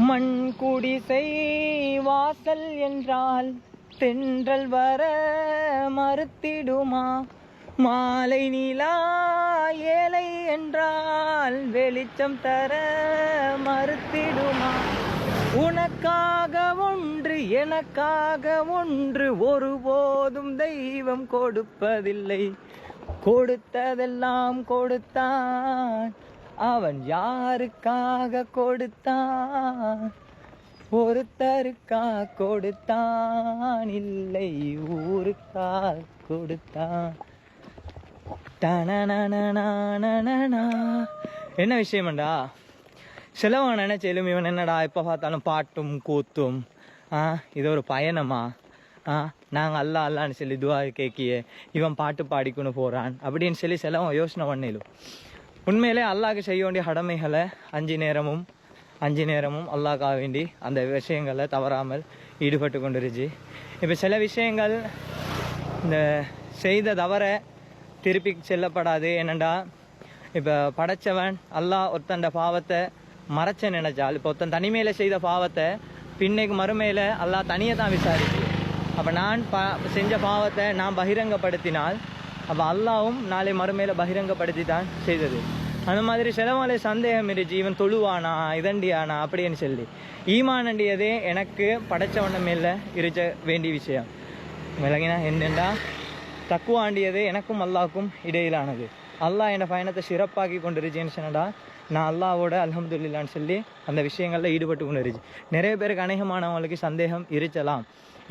மண் குடிசை வாசல் என்றால் தென்றல் வர மறுத்திடுமா? மாலை நிலா ஏழை என்றால் வெளிச்சம் தர மறுத்திடுமா? உனக்காக ஒன்று எனக்காக ஒன்று ஒருபோதும் தெய்வம் கொடுப்பதில்லை. கொடுத்ததெல்லாம் கொடுத்தான், அவன் யாருக்காக கொடுத்தான்? ஒருத்தருக்கா கொடுத்தான், இல்லை ஊருக்காக கொடுத்தான். என்ன விஷயம்டா? சிலவன் நினைச்சேலும் இவன் என்னடா எப்போ பார்த்தாலும் பாட்டும் கூத்தும், இது ஒரு பயணமா? நாங்கள் அல்லா அல்லான்னு சொல்லி துவா கேட்கியே இவன் பாட்டு பாடிக்கொண்டு போகிறான் அப்படின்னு சொல்லி சிலவன் யோசனை பண்ணிடும். உண்மையிலே அல்லாஹ்க்கு செய்ய வேண்டிய கடமைகளை அஞ்சு நேரமும் அல்லாஹ்க்காக வேண்டி அந்த விஷயங்களை தவறாமல் ஈடுபட்டு கொண்டிருச்சு. இப்போ சில விஷயங்கள் இந்த செய்த தவற திருப்பி செல்லப்படாது. என்னண்டா, இப்போ படைச்சவன் அல்லாஹ் ஒருத்தண்ட பாவத்தை மறைச்ச நினைச்சால், இப்போ ஒருத்தன் தனிமையில் செய்த பாவத்தை பின்னைக்கு மறுமையில் அல்லாஹ் தனியை தான் விசாரிச்சு. அப்போ நான் செஞ்ச பாவத்தை நான் பகிரங்கப்படுத்தினால் அப்போ அல்லாவும் நாளை மறுமையில் பகிரங்கப்படுத்தி தான் செய்தது. அந்த மாதிரி சிலவங்களை சந்தேகம் இருந்துச்சு, இவன் தொழுவானா இதண்டியானா அப்படின்னு சொல்லி. ஈமானண்டியதே எனக்கு படைச்சவன மேல இருக்க வேண்டிய விஷயம். விளங்கினா என்னென்னா, தக்குவாண்டியதே எனக்கும் அல்லாஹ்க்கும் இடையிலானது. அல்லாஹ் என்னோட பயணத்தை சிறப்பாக்கி கொண்டிருச்சுன்னு சொன்னடா, நான் அல்லாவோட அல்ஹம்துலில்லான்னு சொல்லி அந்த விஷயங்களில் ஈடுபட்டு கொண்டு இருந்துச்சு. நிறைய பேருக்கு அநேகமானவங்களுக்கு சந்தேகம் இருக்கலாம்.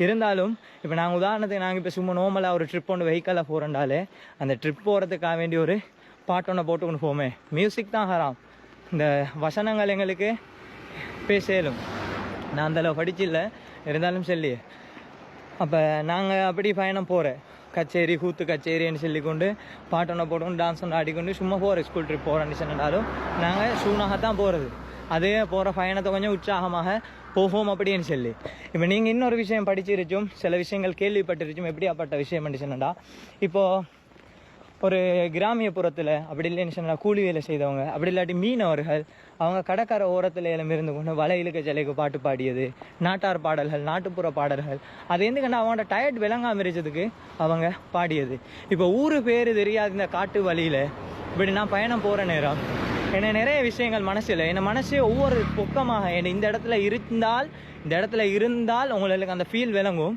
இருந்தாலும் இப்போ நாங்கள் உதாரணத்துக்கு நாங்கள் இப்போ சும்மா நோமலாக ஒரு ட்ரிப் ஒன்று வெஹிக்கலில் போகிறோண்டாலே அந்த ட்ரிப் போகிறதுக்காக வேண்டிய ஒரு பாட்டொன்றை போட்டுக்கொண்டு போமே. மியூசிக் தான் ஹராம். இந்த வசனங்கள் எங்களுக்கு பேசலும், நான் அந்தளவு படிச்சில்லை, இருந்தாலும் சொல்லி அப்போ நாங்கள் அப்படி பயணம் போகிறேன். கச்சேரி கூத்து கச்சேரின்னு சொல்லிக்கொண்டு பாட்டொன்றை போட்டுக்கொண்டு டான்ஸ் ஒன்று ஆடிக்கொண்டு சும்மா போகிறேன். ஸ்கூல் ட்ரிப் போகிறேன்னு சொன்னாலும் நாங்கள் சூனாக தான் போகிறது. அதே போகிற பயணத்தை கொஞ்சம் உற்சாகமாக போகும் அப்படின்னு சொல்லி. இப்போ நீங்கள் இன்னொரு விஷயம் படிச்சிருச்சும், சில விஷயங்கள் கேள்விப்பட்டிருச்சும். எப்படியாப்பட்ட விஷயம் சொன்னா, இப்போது ஒரு கிராமியப்புறத்தில் அப்படி இல்லைன்னு சொன்னால் கூலி வேலை செய்தவங்க, அப்படி இல்லாட்டி மீனவர்கள், அவங்க கடற்கரை ஓரத்தில் இருந்து கொண்டு வலை இழுக்க சிலைக்கு பாட்டு பாடியது, நாட்டார் பாடல்கள், நாட்டுப்புற பாடல்கள், அது எதுக்குன்னா அவங்களோட டயர்ட் விளங்காம இருச்சதுக்கு அவங்க பாடியது. இப்போ ஊரு பேர் தெரியாது இந்த காட்டு வழியில் இப்படி நான் பயணம் போகிற நேரம் என்ன நிறைய விஷயங்கள் மனசில், என் மனசே ஒவ்வொரு பக்கமாக என்ன இந்த இடத்துல இருந்தால் உங்களுக்கு அந்த ஃபீல் விளங்கும்.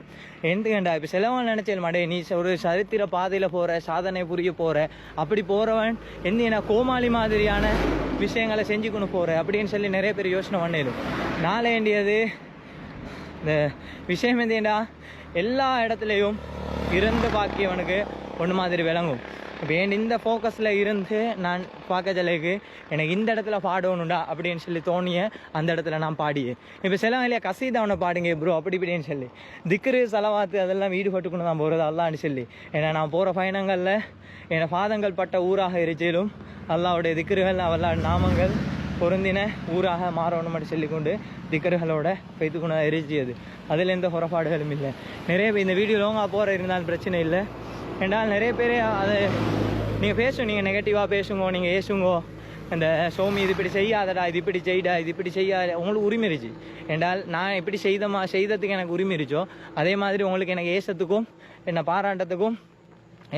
எதுக்கண்டா இப்போ சிலவன் நினைச்சல் மாடே, நீ ஒரு சரித்திர பாதையில் போகிற, சாதனை புரிய போகிற, அப்படி போகிறவன் என்ன கோமாளி மாதிரியான விஷயங்களை செஞ்சுக்கொண்டு போகிற அப்படின்னு சொல்லி நிறைய பேர் யோசனை பண்ணிடும். நாள வேண்டியது இந்த விஷயம் எந்தேண்டா, எல்லா இடத்துலையும் இருந்து பாக்கியவனுக்கு ஒன்று மாதிரி விளங்கும். இப்போ என் இந்த ஃபோக்கஸில் இருந்து நான் பார்க்க ஜலைக்கு எனக்கு இந்த இடத்துல பாடணுண்டா அப்படின்னு சொல்லி தோணிய அந்த இடத்துல நான் பாடியே. இப்போ சில இல்லையா கசீதாவனை பாடுங்க ப்ரோ அப்படி இப்படின்னு சொல்லி திக்ரு சலவாத்து அதெல்லாம் ஈடுபட்டுக்கொண்டு தான் போகிறது அல்லான்னு சொல்லி. ஏன்னா நான் போகிற பயணங்களில் என்னை பாதங்கள் பட்ட ஊராக இருச்சிலும் அல்லாவுடைய திக்ருகள் அவல்லா நாமங்கள் பொருந்தின ஊராக மாறணும் அப்படி சொல்லிக்கொண்டு திக்கர்களோட வைத்துக்கொண்டு எரிச்சியது. அதில் எந்த புறப்பாடுகளும் இல்லை. நிறைய பேர் இந்த வீடியோ லோங்காக போகிற இருந்தாலும் பிரச்சனை இல்லை. என்றால் நிறைய பேர் அதை நீங்கள் நீங்கள் நெகட்டிவாக பேசுங்கோ, நீங்கள் ஏசுங்கோ, அந்த சோமி இது இப்படி செய்யாதடா, இது இப்படி செய்டா, இது இப்படி செய்யாத, உங்களுக்கு உரிமைருச்சு. என்றால் நான் எப்படி செய்ததுக்கு எனக்கு உரிமைருச்சோ அதே மாதிரி உங்களுக்கு எனக்கு ஏசத்துக்கும் என்னை பாராட்டத்துக்கும்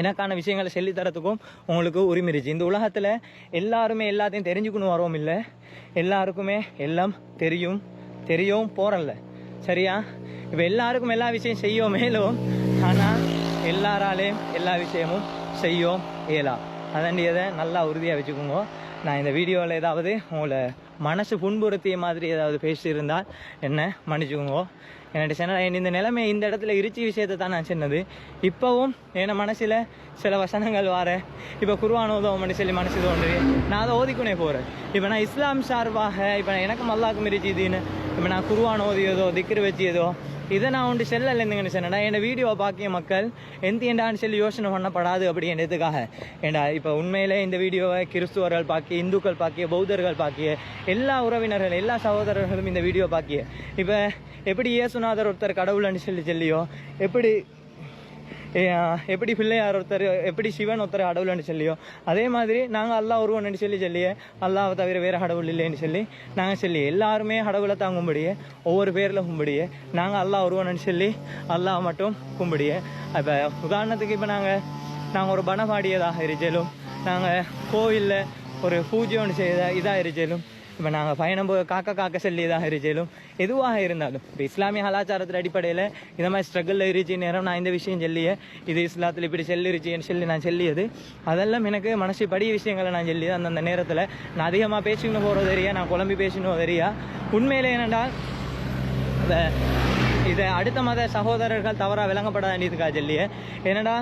எனக்கான விஷயங்களை சொல்லித்தரத்துக்கும் உங்களுக்கு உரிமைருச்சு. இந்த உலகத்தில் எல்லாருமே எல்லாத்தையும் தெரிஞ்சுக்கணும் வரோம் இல்லை, எல்லாருக்குமே எல்லாம் தெரியும் போகிறல்ல, சரியா? இப்போ எல்லாருக்கும் எல்லா விஷயம் செய்யும் மேலும், ஆனால் எல்லாராலேயும் எல்லா விஷயமும் செய்யும் இயலா. அதண்டியதை நல்லா உறுதியாக வச்சுக்கோங்க. நான் இந்த வீடியோவில் ஏதாவது உங்களை மனசு புண்புறுத்திய மாதிரி ஏதாவது பேசியிருந்தால் என்ன மன்னிச்சுக்கோங்க. என்னோட சேனல் இந்த நிலைமை இந்த இடத்துல இருச்சி விஷயத்தை தான் நான் சொன்னது. இப்போவும் என் மனசில் சில வசனங்கள் வார, இப்போ குர்ஆன் ஓதுவோம்னு சொல்லி மனசு தோன்று, நான் அதை ஓதிக்கொண்டே போகிறேன். இப்போ நான் இஸ்லாம் சார்பாக இப்போ எனக்கும் அல்லாஹ்க்கும் இருச்சுதுன்னு இப்போ நான் குர்ஆன் ஓதியதோ திக்ரு வச்சியதோ இதை நான் ஒன்று செல்லலைன்னு சொன்னேன்னா என் வீடியோவை பார்க்கிய மக்கள் ஏண்டான்னு சொல்லி யோசனை பண்ணப்படாது அப்படின்றதுக்காக. ஏண்டா இப்போ உண்மையிலே இந்த வீடியோவை கிறிஸ்துவர்கள் பார்க்கிய, இந்துக்கள் பார்க்கிய, பௌத்தர்கள் பார்க்கிய, எல்லா உறவினர்கள் எல்லா சகோதரர்களும் இந்த வீடியோ பார்க்கிய. இப்போ எப்படி இயேசுநாதர் ஒருத்தர் கடவுள்னு சொல்லியோ, எப்படி எப்படி பிள்ளையார் ஒருத்தர் எப்படி சிவன் ஒருத்தர் கடவுள்னு சொல்லியோ அதே மாதிரி நாங்கள் அல்லாஹ் ஒருவன் சொல்லியே அல்லாஹ் தவிர வேறு கடவுள் இல்லைன்னு சொல்லி நாங்கள் சொல்லி எல்லாருமே கடவுளை தான் கும்பிடியே ஒவ்வொரு பேரில் கும்பிடியே நாங்கள் அல்லாஹ் ஒருவன் சொல்லி அல்லாஹ் மட்டும் கும்பிடியே. இப்போ உதாரணத்துக்கு இப்போ நாங்கள் ஒரு பணம் பாடியதாக இருச்சலும் நாங்கள் கோவிலில் ஒரு பூஜை ஒன்று செய்த இதாக இருச்சலும் இப்போ நாங்கள் பயணம் போய் காக்க சொல்லியதாக இருச்சலும் எதுவாக இருந்தாலும் இப்போ இஸ்லாமிய கலாச்சாரத்தில் அடிப்படையில் இந்த மாதிரி ஸ்ட்ரகிளில் இருச்சு நேரம் நான் இந்த விஷயம் சொல்லியே இது இஸ்லாத்தில் இப்படி சொல்லிருச்சுன்னு சொல்லி நான் சொல்லியது அதெல்லாம் எனக்கு மனசு படிய விஷயங்களை நான் சொல்லியது அந்தந்த நேரத்தில் நான் அதிகமாக பேசிக்கணும் போகிறது தெரியா நான் குழம்பி பேசணும் தெரியா. உண்மையிலே என்னென்றால் இதை அடுத்த மத சகோதரர்கள் தவறாக விளங்கப்பட வேண்டியதுக்காக சொல்லியே என்னடா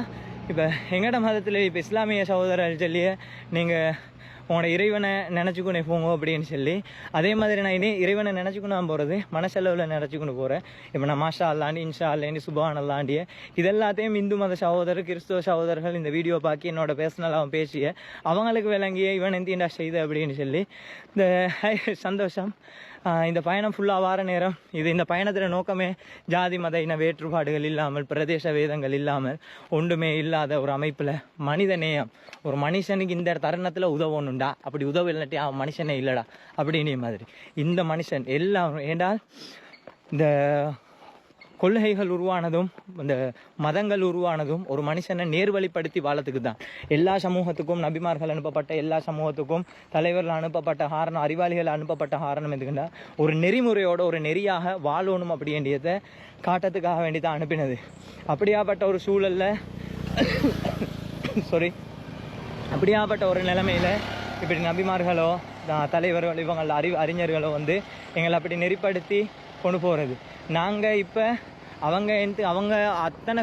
இப்போ எங்கட மதத்தில் இப்போ இஸ்லாமிய சகோதரர்கள் சொல்லியே நீங்கள் உங்களோட இறைவனை நினச்சிக்கொண்டு போங்க அப்படின்னு சொல்லி அதே மாதிரி நான் இறைவனை நினச்சிக்கொண்டு நான் போகிறது மனசெலவில் நினச்சிக்கொண்டு போகிறேன். இப்போ நான் மாஷா அல்லாண்டி இன்ஷா அல்லாண்டி சுபான் அல்லாண்டிய இதெல்லாத்தையும் இந்து மத சகோதரர் கிறிஸ்துவ சகோதரர்கள் இந்த வீடியோ பார்க்கி என்னோட பேசினாலும் பேசிய அவங்களுக்கு விளங்கிய இவன் எந்தியண்டா செய்த அப்படின்னு சொல்லி இந்த சந்தோஷம். இந்த பயணம் ஃபுல்லாக வார நேரம் இந்த பயணத்தில் நோக்கமே ஜாதி மத இன வேற்றுப்பாடுகள் இல்லாமல் பிரதேச வேதங்கள் இல்லாமல் ஒன்றுமே இல்லாத ஒரு அமைப்பில் மனித நேயம் ஒரு மனுஷனுக்கு இந்த தருணத்தில் உதவணுண்டா அப்படி உதவ இல்லாட்டி அவன் மனுஷனே இல்லைடா அப்படின்னு மாதிரி இந்த மனுஷன் எல்லாம் ஏண்டால் இந்த கொள்கைகள் உருவானதும் இந்த மதங்கள் உருவானதும் ஒரு மனுஷனை நேர்வழிப்படுத்தி வாழத்துக்கு தான். எல்லா சமூகத்துக்கும் நபிமார்கள் அனுப்பப்பட்ட எல்லா சமூகத்துக்கும் தலைவர்கள் அனுப்பப்பட்ட காரணம் அறிவாளிகள் அனுப்பப்பட்ட காரணம் எதுக்குன்னா ஒரு நெறிமுறையோட ஒரு நெறியாக வாழணும் அப்படின்றதை காட்டத்துக்காக வேண்டி தான் அனுப்பினது. அப்படியாப்பட்ட ஒரு சூழலில் அப்படியாப்பட்ட ஒரு நிலைமையில் இப்படி நபிமார்களோ தலைவர்கள் இவங்கள் அறிஞர்களோ எங்களை அப்படி நெறிப்படுத்தி கொண்டு போகிறது. நாங்கள் இப்போ அவங்க அத்தனை